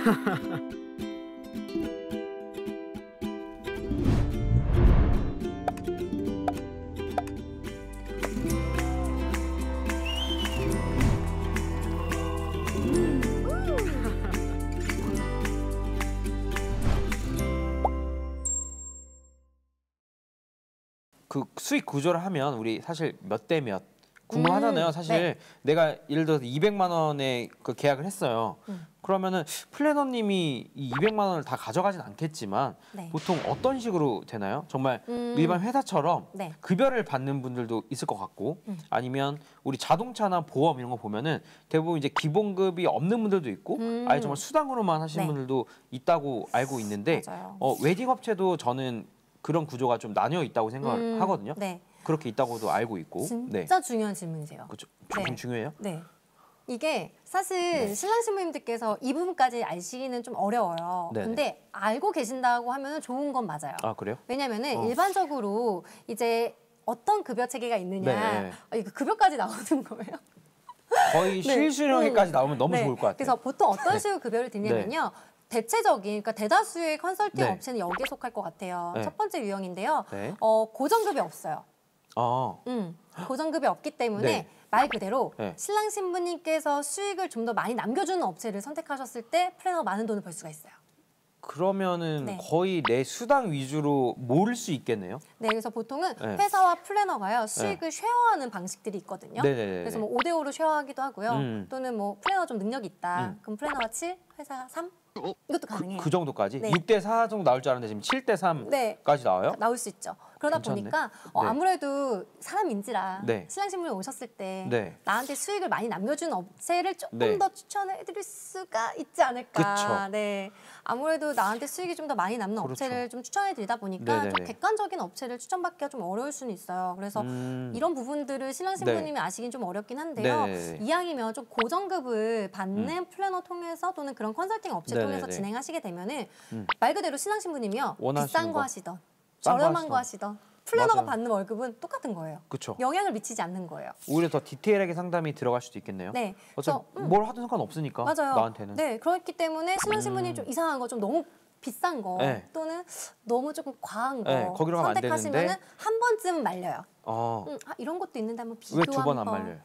그 수익 구조를 하면 우리 사실 몇 대 몇 궁금하잖아요. 사실 네. 내가 예를 들어서 200만 원에 그 계약을 했어요. 그러면은 플래너님이 이 200만 원을 다 가져가진 않겠지만 네. 보통 어떤 식으로 되나요? 정말 일반 회사처럼 네. 급여를 받는 분들도 있을 것 같고 아니면 우리 자동차나 보험 이런 거 보면은 대부분 이제 기본급이 없는 분들도 있고 아예 정말 수당으로만 하시는 네. 분들도 있다고 알고 있는데 웨딩 업체도 저는 그런 구조가 좀 나뉘어 있다고 생각을 하거든요. 네. 그렇게 있다고도 알고 있고. 진짜 네. 중요한 질문이세요. 그렇죠. 네. 중요해요? 네. 이게 사실 네. 신랑 신부님들께서 이 부분까지 아시기는 좀 어려워요. 네네. 근데 알고 계신다고 하면 좋은 건 맞아요. 아 그래요? 왜냐면은 일반적으로 이제 어떤 급여 체계가 있느냐. 이거 급여까지 나오는 거예요. 거의 실수령에까지 나오면 너무 네. 좋을 것 같아요. 그래서 보통 어떤 식으로 급여를 드냐면요. 대체적인, 그러니까 대다수의 컨설팅 네. 업체는 여기에 속할 것 같아요. 네. 첫 번째 유형인데요. 네. 고정급이 없어요. 고정급이 없기 때문에 네. 말 그대로 네. 신랑 신부님께서 수익을 좀 더 많이 남겨주는 업체를 선택하셨을 때 플래너가 많은 돈을 벌 수가 있어요. 그러면은 네. 거의 내 수당 위주로 모을 수 있겠네요. 네, 그래서 보통은 네. 회사와 플래너가요 수익을 네. 쉐어하는 방식들이 있거든요. 네네네네. 그래서 뭐 5대5로 쉐어하기도 하고요. 또는 뭐 플래너 좀 능력이 있다. 그럼 플래너가 7, 회사가 3. 이것도 가능해요. 그 정도까지? 네. 6대4 정도 나올 줄 알았는데 지금 7대3까지 네. 나와요? 나올 수 있죠. 그러다 괜찮네. 보니까 네. 아무래도 사람인지라 네. 신랑 신부님 오셨을 때 네. 나한테 수익을 많이 남겨주는 업체를 조금 네. 더 추천해드릴 수가 있지 않을까. 그쵸. 네, 아무래도 나한테 수익이 좀 더 많이 남는 그렇죠. 업체를 좀 추천해드리다 보니까 네네네. 좀 객관적인 업체를 추천받기가 좀 어려울 수는 있어요. 그래서 이런 부분들을 신랑 신부님이 네. 아시긴 좀 어렵긴 한데요. 네네네. 이왕이면 좀 고정급을 받는 플래너 통해서 또는 그런 컨설팅 업체 네네네. 통해서 진행하시게 되면은 말 그대로 신랑 신부님이요. 비싼 거 거. 하시던 저렴한 거 하시던 플래너가 맞아요. 받는 월급은 똑같은 거예요. 그쵸. 영향을 미치지 않는 거예요. 오히려 더 디테일하게 상담이 들어갈 수도 있겠네요. 네. 어차피 뭘 하든 상관없으니까 맞아요. 나한테는. 네, 그렇기 때문에 신랑 신부님 좀 이상한 거, 좀 너무 비싼 거 네. 또는 너무 조금 과한 거 네, 거기로 가면 안 선택하시면은 한 번쯤은 말려요. 이런 것도 있는데 한번 비교 왜 두 번 안 한번. 말려요?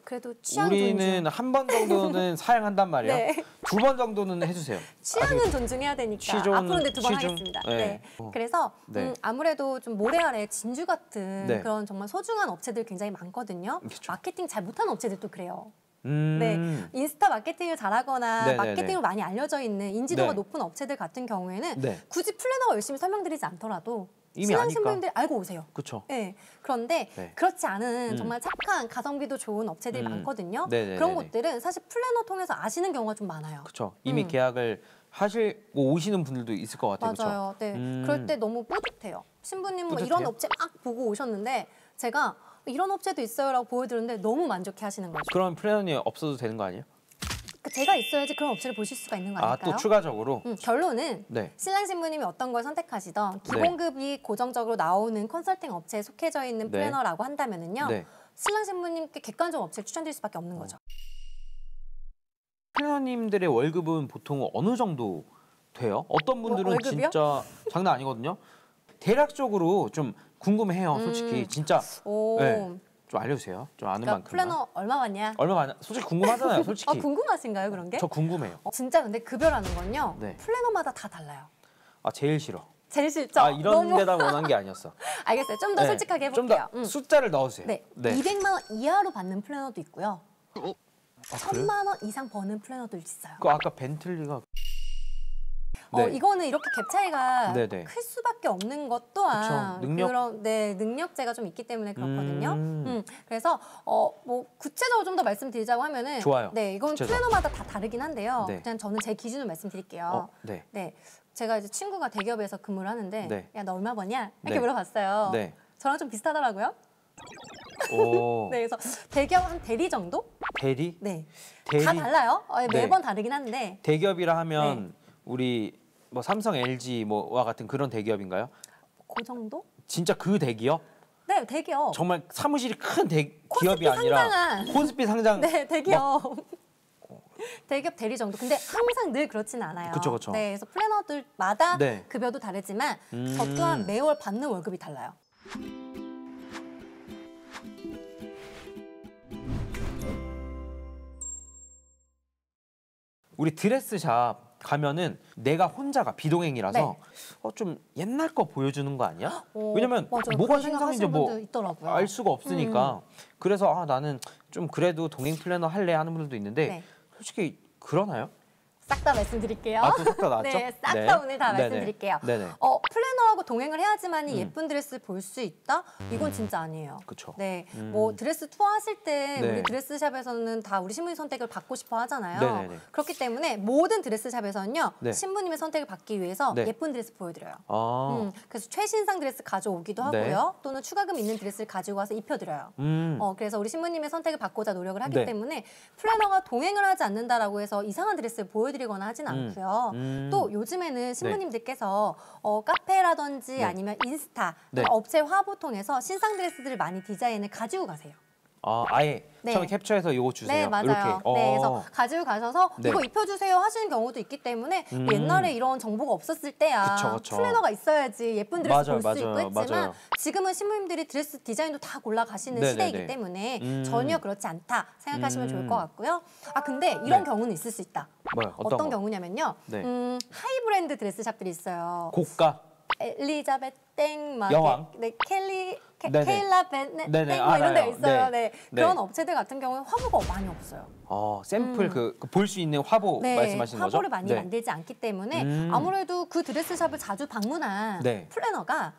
그래도 취향 우리는 존중. 한 번 정도는 사양한단 말이에요. 네. 2번 정도는 해주세요. 취향은 존중해야 되니까. 앞으로 근데 2번 취중. 하겠습니다. 네. 네. 그래서 네. 아무래도 좀 모래알에 진주 같은 네. 그런 정말 소중한 업체들 굉장히 많거든요. 그쵸. 마케팅 잘 못하는 업체들도 그래요. 네, 네. 인스타 마케팅을 잘하거나 네네네. 마케팅으로 많이 알려져 있는 인지도가 네. 높은 업체들 같은 경우에는 네. 굳이 플래너가 열심히 설명드리지 않더라도 이미 신랑 아니까. 신부님들 알고 오세요. 그렇죠. 네, 그런데 네. 그렇지 않은 정말 착한 가성비도 좋은 업체들이 많거든요. 네네네네. 그런 곳들은 사실 플래너 통해서 아시는 경우가 좀 많아요. 그렇죠. 이미 계약을 하시고 오시는 분들도 있을 것 같아요. 맞아요. 그쵸? 네, 그럴 때 너무 뿌듯해요. 신부님 뭐 이런 뿌듯해요? 업체 막 보고 오셨는데 제가 이런 업체도 있어요라고 보여드렸는데 너무 만족해 하시는 거죠. 그럼 플래너님 없어도 되는 거 아니에요? 제가 있어야지 그런 업체를 보실 수가 있는 거 아닐까요? 또 추가적으로? 결론은 네. 신랑 신부님이 어떤 걸 선택하시던 기본급이 고정적으로 나오는 컨설팅 업체에 속해져 있는 네. 플래너라고 한다면은요. 네. 신랑 신부님께 객관적 업체를 추천드릴 수밖에 없는 거죠. 플래너님들의 월급은 보통 어느 정도 돼요? 어떤 분들은 월급이요? 진짜 장난 아니거든요. 대략적으로 좀 궁금해요. 솔직히 진짜 오. 네. 좀 알려주세요. 좀 아는 그러니까 만큼. 플래너 얼마 받냐? 얼마 많아? 솔직히 궁금하잖아요. 솔직히. 궁금하신가요 그런 게? 저 궁금해요. 진짜 근데 급여라는 건요. 네. 플래너마다 다 달라요. 제일 싫어. 제일 싫죠? 이런 너무... 대답 원한 게 아니었어. 알겠어요. 좀 더 솔직하게 해볼게요. 좀 더 숫자를 넣어주세요. 네. 200만 원 이하로 받는 플래너도 있고요. 그래요? 1000만 원 이상 버는 플래너도 있어요. 아까 벤틀리가 네. 이거는 이렇게 갭 차이가 네네. 클 수밖에 없는 것 또한 그쵸. 능력? 그런 능력제가 좀 있기 때문에 그렇거든요. 그래서 뭐 구체적으로 좀 더 말씀드리자고 하면은 좋아요. 네, 이건 구체적. 플래너마다 다 다르긴 한데요. 네. 그냥 저는 제 기준으로 말씀드릴게요. 네. 네, 제가 이제 친구가 대기업에서 근무를 하는데 네. 야, 너 얼마 버냐? 이렇게 네. 물어봤어요. 네. 저랑 좀 비슷하더라고요. 오. 네, 그래서 대기업 한 대리 정도? 대리? 네. 대리? 다 달라요. 매번 네. 다르긴 한데. 대기업이라 하면 네. 우리 뭐 삼성, LG 뭐와 같은 그런 대기업인가요? 그 정도? 진짜 그 대기업? 네, 대기업. 정말 사무실이 큰 기업이 아니라 상장한. 콘스피 상장. 네, 대기업. 대기업 대리 정도. 근데 항상 늘 그렇지는 않아요. 그쵸. 네, 그래서 플래너들마다 네. 급여도 다르지만 저 또한 매월 받는 월급이 달라요. 우리 드레스샵 가면은 내가 혼자가 비동행이라서 네. 좀 옛날 거 보여주는 거 아니야? 왜냐면 맞아요. 뭐가 그런 신상인지 생각하시는 뭐 분들 있더라고요. 알 수가 없으니까 그래서 나는 좀 그래도 동행 플래너 할래 하는 분들도 있는데 네. 솔직히 그러나요? 싹 다 말씀드릴게요. 또 싹 다 나왔죠? 네, 싹 다 오늘 다 네네. 말씀드릴게요. 네네. 플래너하고 동행을 해야지만이 예쁜 드레스 볼 수 있다? 이건 진짜 아니에요. 그쵸. 네, 뭐 드레스 투어 하실 때 네. 우리 드레스샵에서는 다 우리 신부님 선택을 받고 싶어 하잖아요. 네네네. 그렇기 때문에 모든 드레스샵에서는요, 네. 신부님의 선택을 받기 위해서 네. 예쁜 드레스 보여드려요. 그래서 최신상 드레스 가져오기도 네. 하고요. 또는 추가금 있는 드레스를 가지고 와서 입혀드려요. 그래서 우리 신부님의 선택을 받고자 노력을 하기 네. 때문에 플래너가 동행을 하지 않는다라고 해서 이상한 드레스를 보여드리거나 하진 않고요. 또 요즘에는 신부님들께서 카페라든지 네. 아니면 인스타, 네. 업체 화보 통해서 신상 드레스들을 많이 디자인을 가지고 가세요. 아예 네. 처음에 캡처해서 이거 주세요. 네, 맞아요. 이렇게. 네, 그래서 가지고 가셔서 네. 이거 입혀주세요 하시는 경우도 있기 때문에 옛날에 이런 정보가 없었을 때야 그쵸. 플래너가 있어야지 예쁜 드레스 볼 수 맞아요. 있고 했지만 맞아요. 지금은 신부님들이 드레스 디자인도 다 골라 가시는 네네네. 시대이기 때문에 전혀 그렇지 않다 생각하시면 좋을 것 같고요. 근데 이런 네. 경우는 있을 수 있다. 뭐요? 어떤 거? 경우냐면요. 네. 하이브랜드 드레스샵들이 있어요. 고가. 엘리자벳 땡, 막 여왕. 네네. 케일라 벤 네네, 땡, 뭐 이런 데 알아요. 있어요. 네. 네. 네. 그런 업체들 같은 경우는 화보가 많이 없어요. 샘플 볼 수 있는 화보 말씀하시는 거죠? 화보를 많이 만들지 않기 때문에 아무래도 그 드레스샵을 자주 방문한 네. 플래너가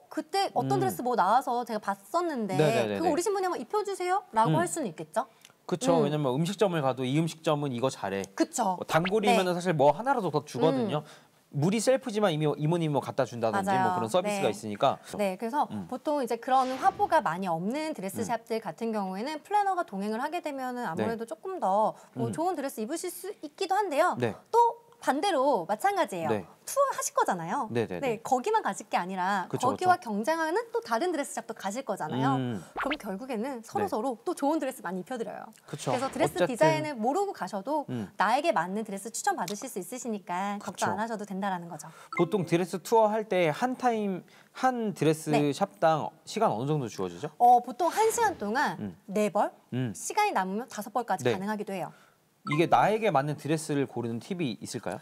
그때 어떤 드레스 뭐 나와서 제가 봤었는데 네네네네. 그거 우리 신부님 한번 입혀주세요? 라고 할 수는 있겠죠? 그쵸. 왜냐면 음식점을 가도 이 음식점은 이거 잘해. 그쵸. 단골이면은 사실 뭐 하나라도 더 주거든요. 물이 셀프지만 이모님이 뭐 갖다 준다든지 맞아요. 뭐 그런 서비스가 네. 있으니까. 네, 그래서 보통 이제 그런 화보가 많이 없는 드레스샵들 같은 경우에는 플래너가 동행을 하게 되면은 아무래도 조금 더 뭐 좋은 드레스 입으실 수 있기도 한데요. 네. 또 반대로 마찬가지예요. 네. 투어 하실 거잖아요. 네네네. 네, 거기만 가실 게 아니라 그쵸, 거기와 그쵸. 경쟁하는 또 다른 드레스샵도 가실 거잖아요. 그럼 결국에는 서로 또 좋은 드레스 많이 입혀드려요. 그쵸. 그래서 드레스 어쨌든 디자인을 모르고 가셔도 나에게 맞는 드레스 추천 받으실 수 있으시니까 걱정 안 하셔도 된다라는 거죠. 보통 드레스 투어 할 때 한 드레스 네. 샵당 시간 어느 정도 주어지죠? 보통 1시간 동안 4벌, 시간이 남으면 5벌까지 네. 가능하기도 해요. 이게 나에게 맞는 드레스를 고르는 팁이 있을까요?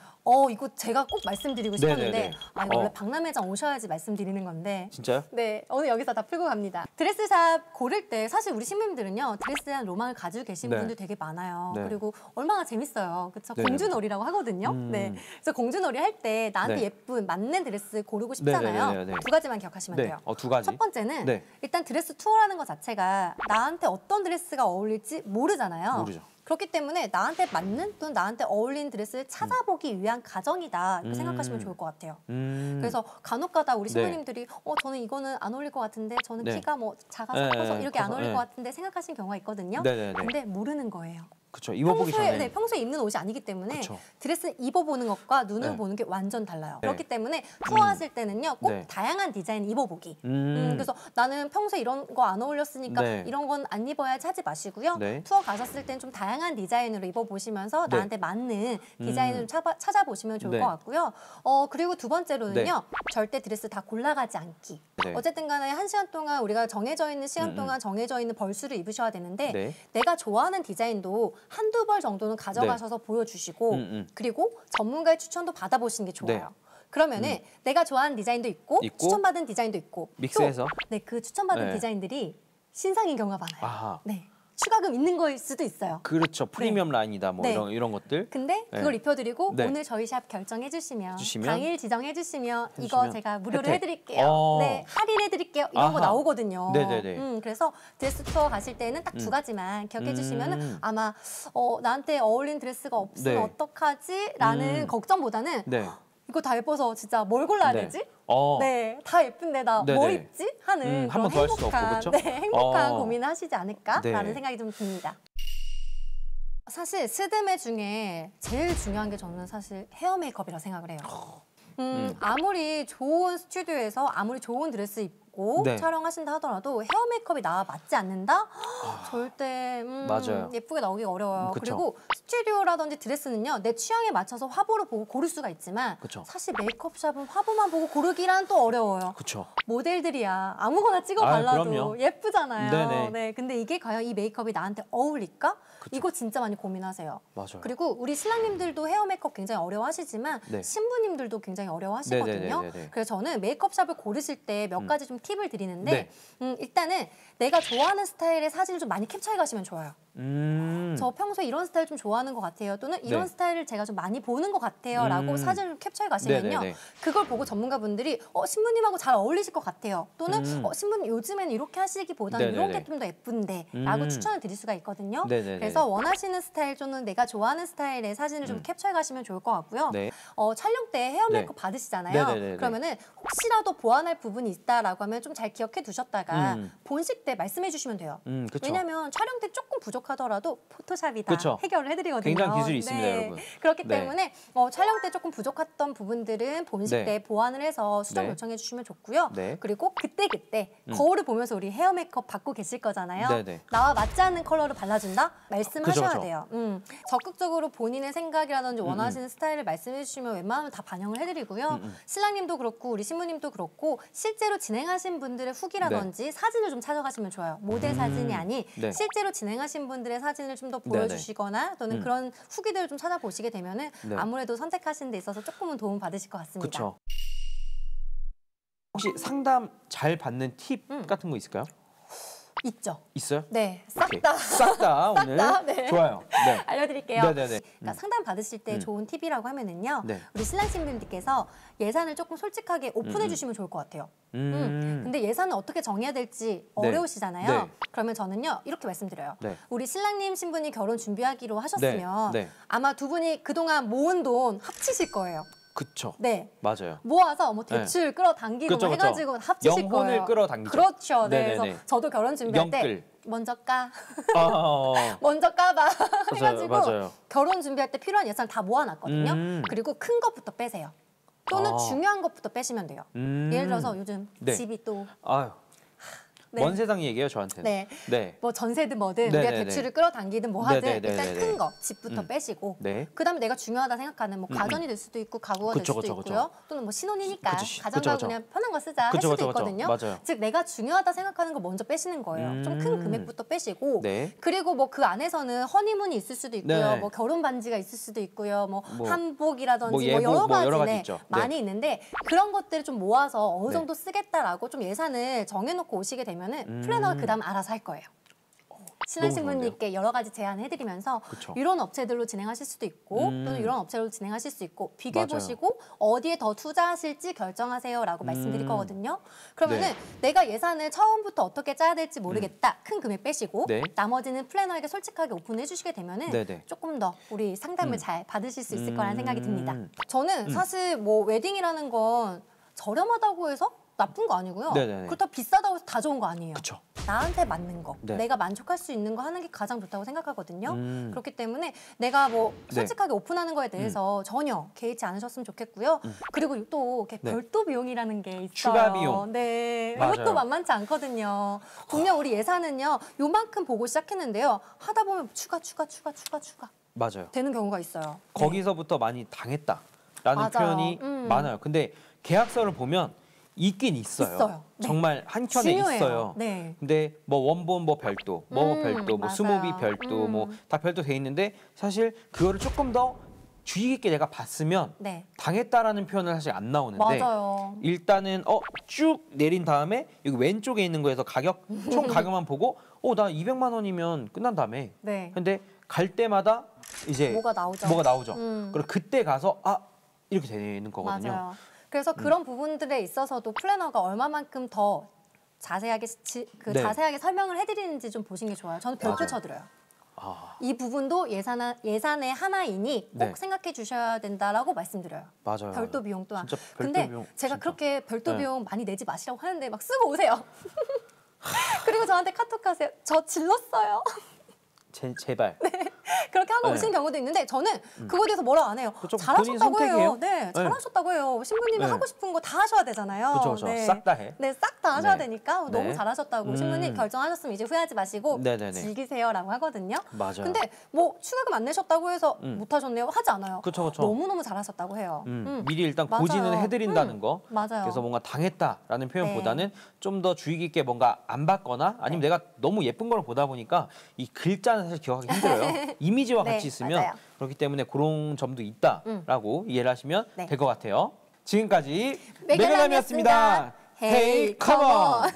이거 제가 꼭 말씀드리고 싶었는데 네네네. 이거 원래 박람회장 오셔야지 말씀드리는 건데 진짜요? 네, 오늘 여기서 다 풀고 갑니다. 드레스샵 고를 때 사실 우리 신부님들은요 드레스에 대한 로망을 가지고 계신 네. 분들 되게 많아요. 네. 그리고 얼마나 재밌어요. 그렇죠? 네. 공주놀이라고 하거든요. 네, 그래서 공주놀이 할 때 나한테 네. 예쁜 맞는 드레스 고르고 싶잖아요. 네네네네. 2가지만 기억하시면 돼요. 2가지. 첫 번째는 네. 일단 드레스 투어라는 것 자체가 나한테 어떤 드레스가 어울릴지 모르잖아요. 모르죠. 그렇기 때문에 나한테 맞는 또는 나한테 어울리는 드레스를 찾아보기 위한 과정이다 이렇게 생각하시면 좋을 것 같아요. 그래서 간혹가다 우리 신부님들이 저는 이거는 안 어울릴 것 같은데 저는 네. 키가 뭐 작아서 네, 커서 이렇게 안 커서, 어울릴 네. 것 같은데 생각하시는 경우가 있거든요. 네네네. 근데 모르는 거예요. 그쵸. 입어보기 전에. 평소에 입는 옷이 아니기 때문에 그쵸. 드레스 입어보는 것과 눈으로 네. 보는 게 완전 달라요. 네. 그렇기 때문에 투어하실 때는요 꼭 네. 다양한 디자인 입어보기. 음. 그래서 나는 평소에 이런 거 안 어울렸으니까 네. 이런 건 안 입어야지 하지 마시고요. 네. 투어 가셨을 땐 좀 다양한 디자인으로 입어보시면서 네. 나한테 맞는 디자인을 좀 찾아보시면 좋을 네. 것 같고요. 그리고 두 번째로는요. 절대 드레스 다 골라가지 않기. 네. 어쨌든 간에 1시간 동안 우리가 정해져 있는 시간 동안 정해져 있는 벌수를 입으셔야 되는데 네. 내가 좋아하는 디자인도 한두 벌 정도는 가져가셔서 보여주시고 그리고 전문가의 추천도 받아보시는 게 좋아요. 네. 그러면은 내가 좋아하는 디자인도 있고 추천받은 디자인도 있고 믹스해서? 또, 그 추천받은 네. 디자인들이 신상인 경우가 많아요. 아하. 네. 추가금 있는 거일 수도 있어요. 그렇죠. 프리미엄 라인이다. 뭐 네. 이런 것들. 근데 네. 그걸 입혀드리고 네. 오늘 저희 샵 결정해 주시면 주시면? 당일 지정해 주시면 이거 해주시면 제가 무료로 혜택. 해드릴게요. 네, 할인해 드릴게요. 이런 거 아하. 나오거든요. 네네네. 그래서 드레스 투어 가실 때는 딱 2가지만 기억해 주시면 아마 나한테 어울리는 드레스가 없으면 네. 어떡하지? 라는 걱정보다는 네. 이거 다 예뻐서 진짜 뭘 골라야 네. 되지? 어. 네, 다 예쁜데 나 뭐 네네. 입지? 하는 한번 그런 더 할 수도 없고, 행복한, 그쵸? 행복한 고민을 하시지 않을까라는 네. 생각이 좀 듭니다. 사실 스드메 중에 제일 중요한 게 저는 사실 헤어 메이크업이라고 생각을 해요. 아무리 좋은 스튜디오에서 아무리 좋은 드레스 입고 입고 네. 촬영하신다 하더라도 헤어 메이크업이 나와 맞지 않는다? 절대 맞아요. 예쁘게 나오기가 어려워요. 그쵸. 그리고 스튜디오라든지 드레스는요. 내 취향에 맞춰서 화보를 보고 고를 수가 있지만 그쵸. 사실 메이크업샵은 화보만 보고 고르기란 또 어려워요. 그렇죠. 모델들이야 아무거나 찍어 아, 발라도 그럼요. 예쁘잖아요. 네네. 네, 근데 이게 과연 이 메이크업이 나한테 어울릴까? 그쵸. 이거 진짜 많이 고민하세요. 맞아요. 그리고 우리 신랑님들도 헤어 메이크업 굉장히 어려워하시지만 네. 신부님들도 굉장히 어려워하시거든요. 네네네네네. 그래서 저는 메이크업샵을 고르실 때 몇 가지 좀 팁을 드리는데 네. 일단은 내가 좋아하는 스타일의 사진을 좀 많이 캡처해 가시면 좋아요. 저 평소에 이런 스타일 좀 좋아하는 것 같아요. 또는 이런 네. 스타일을 제가 좀 많이 보는 것 같아요. 라고 사진을 좀 캡처해 가시면요. 네네네. 그걸 보고 전문가분들이 신부님하고 잘 어울리실 것 같아요. 또는 신부님 요즘에는 이렇게 하시기보다는 이런 네네네. 게 좀 더 예쁜데 라고 추천을 드릴 수가 있거든요. 네네네. 그래서 원하시는 스타일 또는 내가 좋아하는 스타일의 사진을 좀 캡처해 가시면 좋을 것 같고요. 네. 촬영 때 헤어 네. 메이크업 받으시잖아요. 네네네네. 그러면은 혹시라도 보완할 부분이 있다라고 하면 좀 잘 기억해 두셨다가 본식 때 말씀해 주시면 돼요. 그쵸. 왜냐하면 촬영 때 조금 부족하더라도 포토샵이 다 그쵸. 해결을 해드리거든요. 굉장히 기술이 있습니다, 여러분. 그렇기 네. 때문에 촬영 때 조금 부족했던 부분들은 본식 네. 때 보완을 해서 수정 네. 요청해 주시면 좋고요. 네. 그리고 그때 거울을 보면서 우리 헤어 메이크업 받고 계실 거잖아요. 네네. 나와 맞지 않는 컬러를 발라준다? 말씀하셔야 그쵸. 돼요. 적극적으로 본인의 생각이라든지 원하시는 스타일을 말씀해 주시면 웬만하면 다 반영을 해드리고요. 신랑님도 그렇고 우리 신부님도 그렇고 실제로 진행하신 분들의 후기라든지 사진을 좀 찾아가시면 좋아요. 모델 사진이 아닌 네. 실제로 진행하신 분들의 사진을 좀 더 보여주시거나 또는 그런 후기들을 좀 찾아보시게 되면은 네. 아무래도 선택하시는 데 있어서 조금은 도움 받으실 것 같습니다. 그렇죠. 혹시 상담 잘 받는 팁 같은 거 있을까요? 있죠. 있어요? 네, 싹 오케이. 다 싹 다 오늘 다, 네. 좋아요. 네. 알려드릴게요. 네네네. 그러니까 상담 받으실 때 좋은 팁이라고 하면은요. 네. 우리 신랑 신부님께서 예산을 조금 솔직하게 오픈해 주시면 좋을 것 같아요. 음. 근데 예산을 어떻게 정해야 될지 네. 어려우시잖아요. 네. 그러면 저는요 이렇게 말씀드려요. 네. 우리 신랑님 신부님 결혼 준비하기로 하셨으면 네. 네. 아마 두 분이 그동안 모은 돈 합치실 거예요. 그쵸. 네. 맞아요. 모아서 뭐 대출 끌어당기고 그쵸, 뭐 그쵸. 해가지고 합치실 영혼을 거예요. 끌어당기죠. 그렇죠. 네. 네네네. 그래서 저도 결혼 준비할 때 영끌. 먼저 까. 아, 먼저 까봐 해가지고 맞아요. 결혼 준비할 때 필요한 예산을 다 모아놨거든요. 그리고 큰 것부터 빼세요. 또는 아. 중요한 것부터 빼시면 돼요. 예를 들어서 요즘 네. 집이 또 아유. 네. 먼 세상 얘기예요, 저한테는. 네. 네. 뭐 전세든 뭐든 네네네. 우리가 대출을 끌어당기든 뭐 하든 네네네네네. 일단 큰 거 집부터 빼시고 네. 그다음에 내가 중요하다 생각하는 뭐 가전이 될 수도 있고 가구가 될 그쵸, 수도 그쵸, 있고요. 또는 뭐 신혼이니까 그쵸, 가전가구 그쵸. 그냥 편한 거 쓰자 그쵸, 할 수도 그쵸, 그쵸. 있거든요. 맞아요. 즉 내가 중요하다 생각하는 거 먼저 빼시는 거예요. 좀 큰 금액부터 빼시고 네. 그리고 뭐 그 안에서는 허니문이 있을 수도 있고요. 네. 뭐 결혼 반지가 있을 수도 있고요. 뭐 뭐, 한복이라든지 뭐 뭐 예복, 여러 뭐 가지, 여러 가지 네, 있죠. 네. 많이 있는데 그런 것들을 좀 모아서 어느 네. 정도 쓰겠다라고 좀 예산을 정해놓고 오시게 되면은 플래너가 그다음 알아서 할 거예요. 신랑 너무 신부님께 여러 가지 제안해드리면서 그쵸. 이런 업체들로 진행하실 수도 있고 또는 이런 업체로 진행하실 수 있고 비교해 맞아요. 보시고 어디에 더 투자하실지 결정하세요라고 말씀드릴 거거든요. 그러면은 네. 내가 예산을 처음부터 어떻게 짜야 될지 모르겠다. 큰 금액 빼시고 네. 나머지는 플래너에게 솔직하게 오픈해 주시게 되면은 네네. 조금 더 우리 상담을 잘 받으실 수 있을 거라는 생각이 듭니다. 저는 음. 사실 뭐 웨딩이라는 건 저렴하다고 해서 나쁜 거 아니고요. 네네네. 그렇다고 비싸다고 해서 다 좋은 거 아니에요. 그쵸. 나한테 맞는 거, 네. 내가 만족할 수 있는 거 하는 게 가장 좋다고 생각하거든요. 음. 그렇기 때문에 내가 뭐 네. 솔직하게 오픈하는 거에 대해서 전혀 개의치 않으셨으면 좋겠고요. 그리고 또 이렇게 네. 별도 비용이라는 게 있어요. 추가 비용. 네, 맞아요. 이것도 만만치 않거든요. 분명 우리 예산은요, 요만큼 보고 시작했는데요. 하다 보면 추가 맞아요. 되는 경우가 있어요. 거기서부터 많이 당했다라는 맞아요. 표현이 많아요. 근데 계약서를 보면 있긴 있어요. 있어요. 네. 정말 한 켠에 중요해요. 있어요. 네. 근데 뭐 원본 뭐 별도, 뭐 별도, 뭐 맞아요. 수모비 별도, 뭐 다 별도 돼 있는데 사실 그거를 조금 더 주의 깊게 내가 봤으면 네. 당했다라는 표현을 사실 안 나오는데 맞아요. 일단은 쭉 내린 다음에 여기 왼쪽에 있는 거에서 총 가격만 보고 나 200만 원이면 끝난다며. 네. 근데 갈 때마다 이제 뭐가 나오죠. 그리고 그때 가서 이렇게 되는 거거든요. 맞아요. 그래서 그런 부분들에 있어서도 플래너가 얼마만큼 더 자세하게 네. 자세하게 설명을 해드리는지 좀 보시는 게 좋아요. 저는 별표 맞아요. 쳐드려요. 아, 이 부분도 예산의 하나이니 꼭 네. 생각해 주셔야 된다라고 말씀드려요. 맞아요. 별도 비용 또한. 진짜 별도 근데 비용, 제가 진짜. 그렇게 별도 네. 비용 많이 내지 마시라고 하는데 막 쓰고 오세요. 그리고 저한테 카톡하세요. 저 질렀어요. 제발. 그렇게 하고 네. 오시는 경우도 있는데 저는 그거에 대해서 뭐라 안 해요. 그쵸, 본인 잘하셨다고 해요. 선택이에요. 네, 잘하셨다고 해요. 신부님이 네. 하고 싶은 거 다 하셔야 되잖아요. 그렇죠. 네. 싹 다 해. 네, 싹 다 하셔야 네. 되니까 너무 네. 잘하셨다고 신부님 결정하셨으면 이제 후회하지 마시고 네네네. 즐기세요라고 하거든요. 맞아요. 근데 뭐 추가금 안 내셨다고 해서 못 하셨네요. 하지 않아요. 그쵸. 너무너무 잘하셨다고 해요. 미리 일단 맞아요. 고지는 해드린다는 거. 맞아요. 그래서 뭔가 당했다라는 표현보다는 좀 더 주의 깊게 뭔가 안 봤거나 아니면 내가 너무 예쁜 걸 보다 보니까 이 글자는 사실 기억하기 힘들어요. 이미지와 네, 같이 있으면 맞아요. 그렇기 때문에 그런 점도 있다라고 이해를 하시면 네. 될 것 같아요. 지금까지 메갈람이었습니다. 메갈람이었습니다. 헤이, 헤이 컴온.